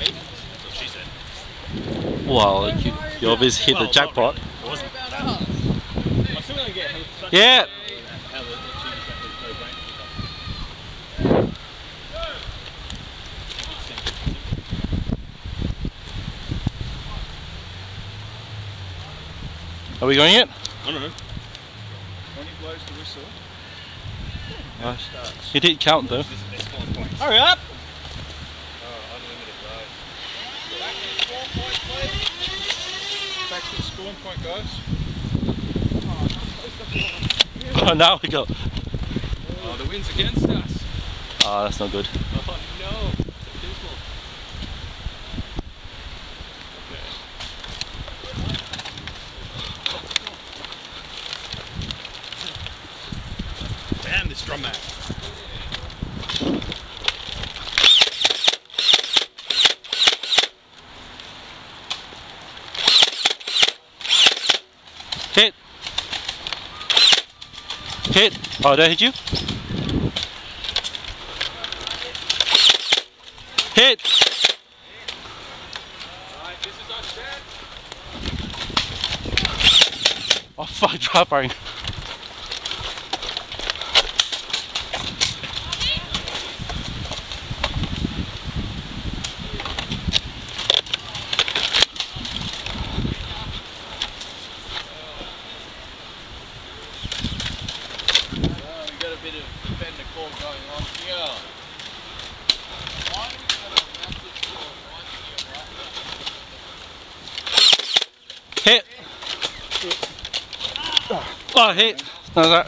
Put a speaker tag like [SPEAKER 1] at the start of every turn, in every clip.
[SPEAKER 1] what she said.
[SPEAKER 2] Well, you obviously hit the jackpot.
[SPEAKER 1] It wasn't. I'm still going to get
[SPEAKER 2] Yeah.
[SPEAKER 1] how the
[SPEAKER 2] Are we going yet?
[SPEAKER 1] I don't know. When he blows the whistle,
[SPEAKER 2] It did count though.
[SPEAKER 1] hurry up! Back to the spawn point, guys.
[SPEAKER 2] Oh, now we go.
[SPEAKER 1] Oh, the wind's against us.
[SPEAKER 2] Oh, that's not good.
[SPEAKER 1] Oh no, it's abysmal. Damn this drum mat.
[SPEAKER 2] Hit. Hit. Oh, did I hit you? Hit.
[SPEAKER 1] Alright, this is our set.
[SPEAKER 2] Oh fuck, drop firing.
[SPEAKER 1] Going on here.
[SPEAKER 2] Hit. Oh, hit. No, that.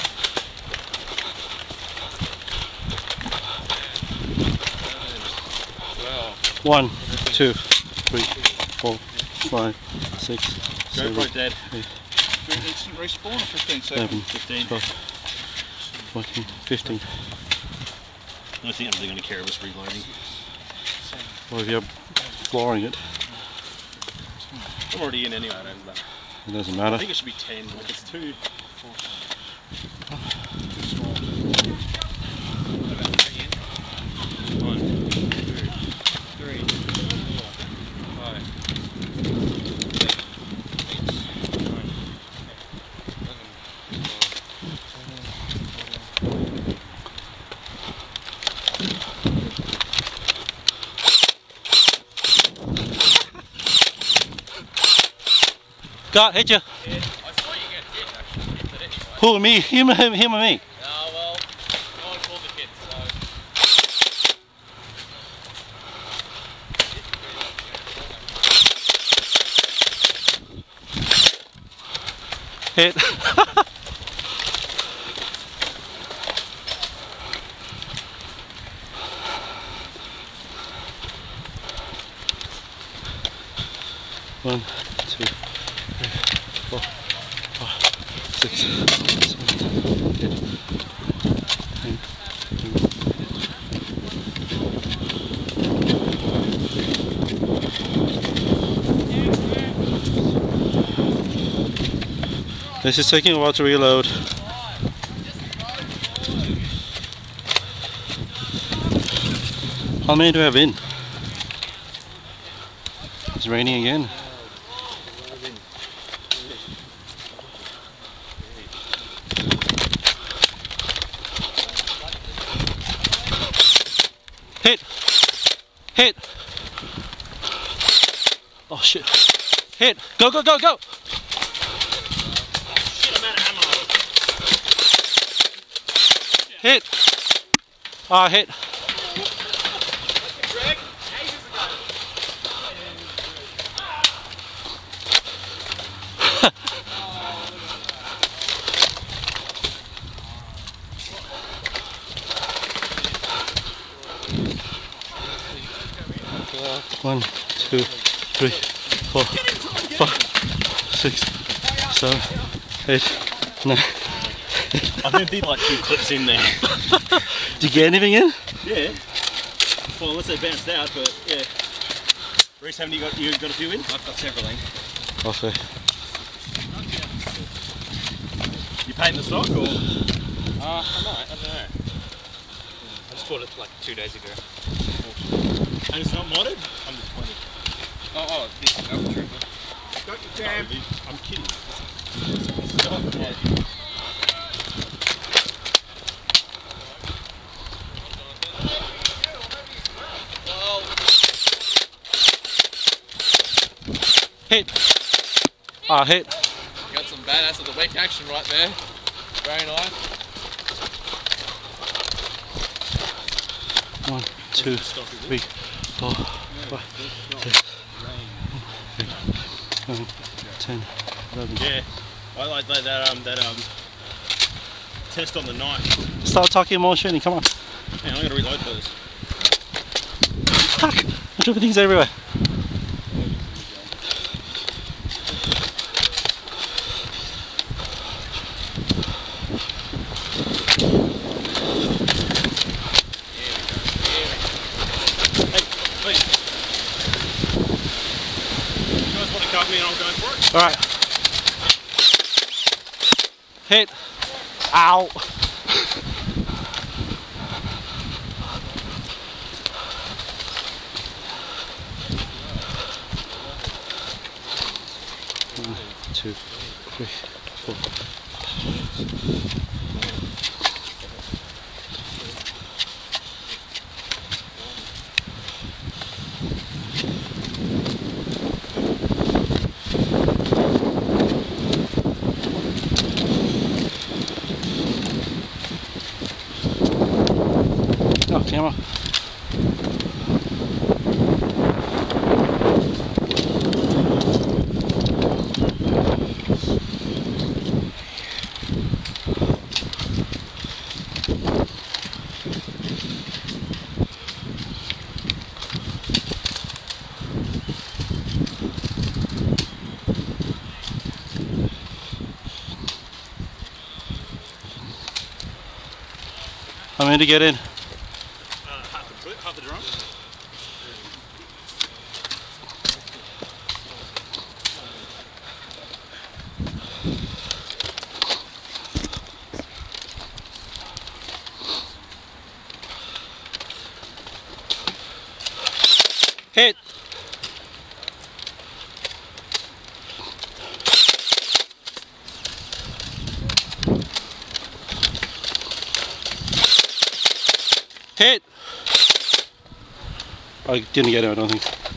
[SPEAKER 1] Wow.
[SPEAKER 2] 1, 2, 3, 4, 5, 6, 7,
[SPEAKER 1] Go for it, Dad.
[SPEAKER 2] 8,
[SPEAKER 1] Instant respawn or 15
[SPEAKER 2] 11,
[SPEAKER 1] seconds? 15.
[SPEAKER 2] 12, 14, 15.
[SPEAKER 1] I don't think I'm really going to care of us reloading.
[SPEAKER 2] Well, if you're flooring it,
[SPEAKER 1] I'm already in anyway, I don't know.
[SPEAKER 2] it doesn't
[SPEAKER 1] I
[SPEAKER 2] matter.
[SPEAKER 1] think it should be 10, like it's too small. About 3 in. 1, 2, 3, 4, 5, 6, 9,
[SPEAKER 2] God, hit you.
[SPEAKER 1] I saw you get hit actually. Hit it anyway.
[SPEAKER 2] Who, me? Him or me?
[SPEAKER 1] Oh well, no one called the hit, so.
[SPEAKER 2] Hit. One, 2, 3, 4, 5, 6, 7, 8, 9, 10. This is taking a while to reload. How many do I have in? It's raining again. Hit! Hit! Oh shit! Hit! Go, go, go, go!
[SPEAKER 1] Shit, I'm out of ammo.
[SPEAKER 2] Hit! Ah, hit!
[SPEAKER 1] Greg,
[SPEAKER 2] One, 2, 3, 4, 5, 6, 7, 8, 9.
[SPEAKER 1] I think I did like 2 clips in there.
[SPEAKER 2] Did you get anything in?
[SPEAKER 1] Yeah. Well, unless they bounced out, but yeah. Reese, haven't you got a few in? I've got several in.
[SPEAKER 2] Okay.
[SPEAKER 1] You paid the stock or?
[SPEAKER 3] I don't know. I just bought it like 2 days ago.
[SPEAKER 1] And it's not modded? Under 20.
[SPEAKER 3] Oh, this is Alpha Trooper.
[SPEAKER 1] Got your jam. No, I'm kidding.
[SPEAKER 2] Hit. Ah, hit.
[SPEAKER 3] Got some badass of the week action right there. Very nice.
[SPEAKER 2] 1, 2, 3, 4, 5, 6, 7, 10, 11.
[SPEAKER 1] Yeah, I like that test on the knife.
[SPEAKER 2] Start talking more shooting, come on.
[SPEAKER 1] Man, I'm gonna reload those.
[SPEAKER 2] Fuck! I'm dropping things everywhere. Alright. Hit. Ow. One, 2, 3, 4. Oh, camera. I'm in to get in.
[SPEAKER 1] Half the drum.
[SPEAKER 2] Hit. Hit. I didn't get it, I don't think.